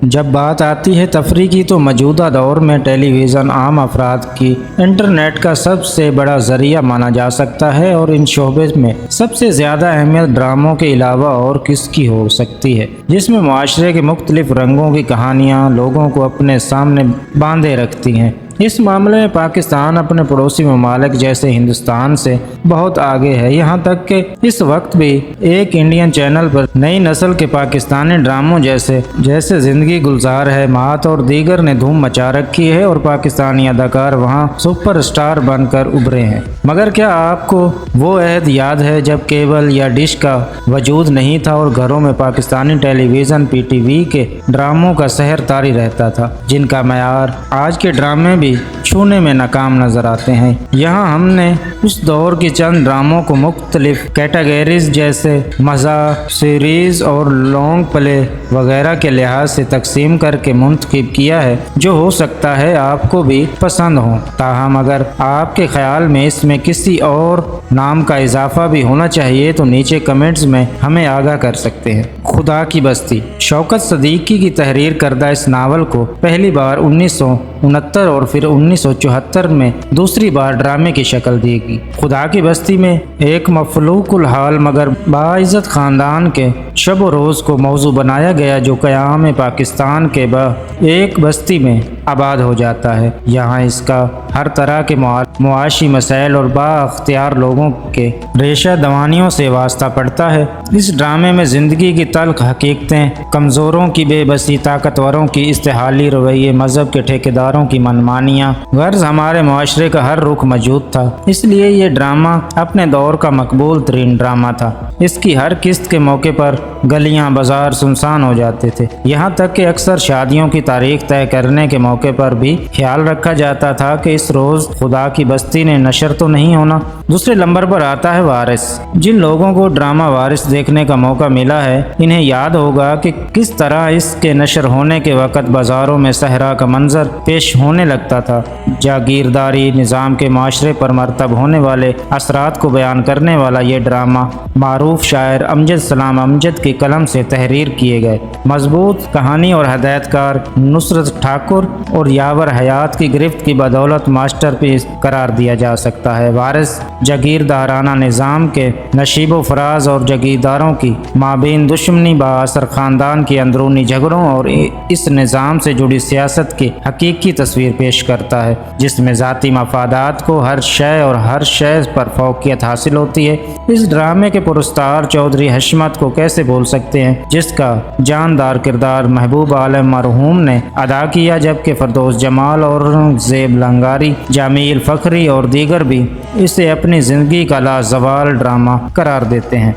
جب بات آتی ہے تفریح کی تو موجودہ دور میں ٹیلی ویژن عام افراد کی انٹرنیٹ کا سب سے بڑا ذریعہ مانا جا سکتا ہے، اور ان شعبے میں سب سے زیادہ اہمیت ڈراموں کے علاوہ اور کس کی ہو سکتی ہے، جس میں معاشرے کے مختلف رنگوں کی کہانیاں لوگوں کو اپنے سامنے باندھے رکھتی ہیں۔ اس معاملے میں پاکستان اپنے پڑوسی ممالک جیسے ہندوستان سے بہت آگے ہے، یہاں تک کہ اس وقت بھی ایک انڈین چینل پر نئی نسل کے پاکستانی ڈراموں جیسے زندگی گلزار ہے، مات اور دیگر نے دھوم مچا رکھی ہے، اور پاکستانی اداکار وہاں سپر اسٹار بن کر ابھرے ہیں۔ مگر کیا آپ کو وہ عہد یاد ہے جب کیبل یا ڈش کا وجود نہیں تھا اور گھروں میں پاکستانی ٹیلی ویژن پی ٹی وی کے ڈراموں کا سحر طاری رہتا تھا، جن کا معیار آج کے ڈرامے بھی چھونے میں ناکام نظر آتے ہیں؟ یہاں ہم نے اس دور کی چند ڈراموں کو مختلف کیٹیگریز جیسے مزاح، سیریز اور لانگ پلے وغیرہ کے لحاظ سے تقسیم کر کے منتخب کیا ہے، جو ہو سکتا ہے آپ کو بھی پسند ہوں۔ تاہم اگر آپ کے خیال میں اس میں کسی اور نام کا اضافہ بھی ہونا چاہیے تو نیچے کمنٹس میں ہمیں آگاہ کر سکتے ہیں۔ خدا کی بستی شوکت صدیقی کی تحریر کردہ اس ناول کو پہلی بار 1969 اور پھر 1974 میں دوسری بار ڈرامے کی شکل دی گئی۔ خدا کی بستی میں ایک مفلوق الحال مگر باعزت خاندان کے شب و روز کو موضوع بنایا گیا، جو قیام پاکستان کے بعد ایک بستی میں آباد ہو جاتا ہے۔ یہاں اس کا ہر طرح کے معاشی مسائل اور با اختیار لوگوں کے ریشہ دوانیوں سے واسطہ پڑتا ہے۔ اس ڈرامے میں زندگی کی تلخ حقیقتیں، کمزوروں کی بے بسی، طاقتوروں کی استحالی رویے، مذہب کے ٹھیکیداروں کی منمانیاں، غرض ہمارے معاشرے کا ہر رخ موجود تھا۔ اس لیے یہ ڈرامہ اپنے دور کا مقبول ترین ڈرامہ تھا۔ اس کی ہر قسط کے موقع پر گلیاں بازار سنسان ہو جاتے تھے، یہاں تک کہ اکثر شادیوں کی تاریخ طے کرنے کے موقع پر بھی خیال رکھا جاتا تھا کہ اس روز خدا کی بستی نے نشر تو نہیں ہونا۔ دوسرے نمبر پر آتا ہے وارث۔ جن لوگوں کو ڈرامہ وارث دیکھنے کا موقع ملا ہے، انہیں یاد ہوگا کہ کس طرح اس کے نشر ہونے کے وقت بازاروں میں صحرا کا منظر پیش ہونے لگتا تھا۔ جاگیرداری نظام کے معاشرے پر مرتب ہونے والے اثرات کو بیان کرنے والا یہ ڈرامہ معروف شاعر امجد سلام امجد کے قلم سے تحریر کیے گئے مضبوط کہانی اور ہدایت کار نصرت ٹھاکر اور یاور حیات کی گرفت کی بدولت ماسٹر پیس قرار دیا جا سکتا ہے۔ وارث جاگیردارانہ نظام کے نشیب و فراز اور جاگیرداروں کی مابین دشمنی با اثر خاندان کی اندرونی جھگڑوں اور اس نظام سے جڑی سیاست کی حقیقی تصویر پیش کرتا ہے، جس میں ذاتی مفادات کو ہر شے اور ہر شے پر فوقیت حاصل ہوتی ہے۔ اس ڈرامے کے پرستار چودھری حشمت کو کیسے بھول سکتے ہیں، جس کا جاندار کردار محبوب عالم مرحوم نے ادا کیا، جبکہ فردوس جمال اور زیب لنگاری، جمیل فخری اور دیگر بھی اسے اپنی زندگی کا لازوال ڈرامہ قرار دیتے ہیں۔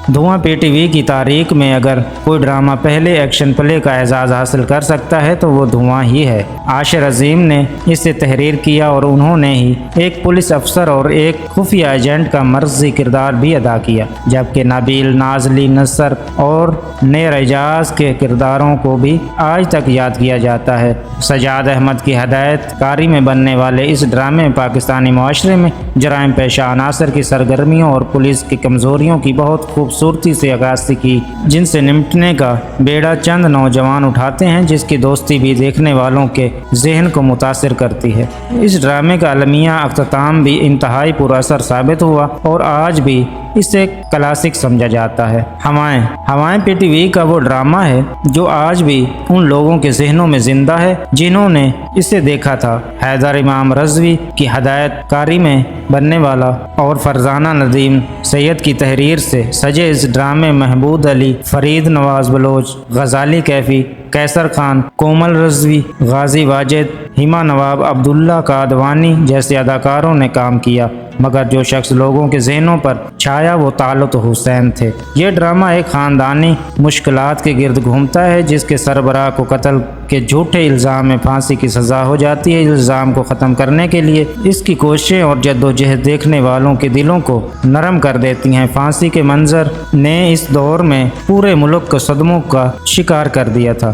دھواں پی ٹی وی کی تاریخ میں اگر کوئی ڈرامہ پہلے ایکشن پلے کا اعزاز حاصل کر سکتا ہے تو وہ دھواں ہی ہے۔ عاشر عظیم نے اسے تحریر کیا اور انہوں نے ہی ایک پولیس افسر اور ایک خفیہ ایجنٹ کا مرضی کردار بھی ادا کیا، جبکہ نبیل، نازلی، نصر اور نیر اعجاز کے کرداروں کو بھی آج تک یاد کیا جاتا ہے۔ سجاد احمد کی ہدایت کاری میں بننے والے اس ڈرامے میں پاکستانی معاشرے میں جرائم پیشہ عناصر کی سرگرمیوں اور پولیس کی کمزوریوں کی بہت خوبصورتی سے عکاسی کی، جن سے نمٹنے کا بیڑا چند نوجوان اٹھاتے ہیں، جس کی دوستی بھی دیکھنے والوں کے ذہن کو متاثر کرتی ہے۔ اس ڈرامے کا المیہ اختتام بھی انتہائی پر اثر ثابت ہوا اور آج بھی اسے کلاسک سمجھا جاتا ہے۔ ہوائیں پی ٹی وی کا وہ ڈرامہ ہے جو آج بھی ان لوگوں کے ذہنوں میں زندہ ہے جنہوں نے اسے دیکھا تھا۔ حیدر امام رضوی کی ہدایت کاری میں بننے والا اور فرزانہ ندیم سید کی تحریر سے سجے اس ڈرامے محمود علی، فرید نواز بلوچ، غزالی کیفی، کیسر خان، کومل رضوی، غازی واجد، ہما نواب، عبداللہ قادوانی جیسے اداکاروں نے کام کیا، مگر جو شخص لوگوں کے ذہنوں پر چھایا وہ طالت حسین تھے۔ یہ ڈرامہ ایک خاندانی مشکلات کے گرد گھومتا ہے، جس کے سربراہ کو قتل کے جھوٹے الزام میں پھانسی کی سزا ہو جاتی ہے۔ الزام کو ختم کرنے کے لیے اس کی کوششیں اور جدوجہد دیکھنے والوں کے دلوں کو نرم کر دیتی ہیں۔ پھانسی کے منظر نے اس دور میں پورے ملک کو صدموں کا شکار کر دیا تھا۔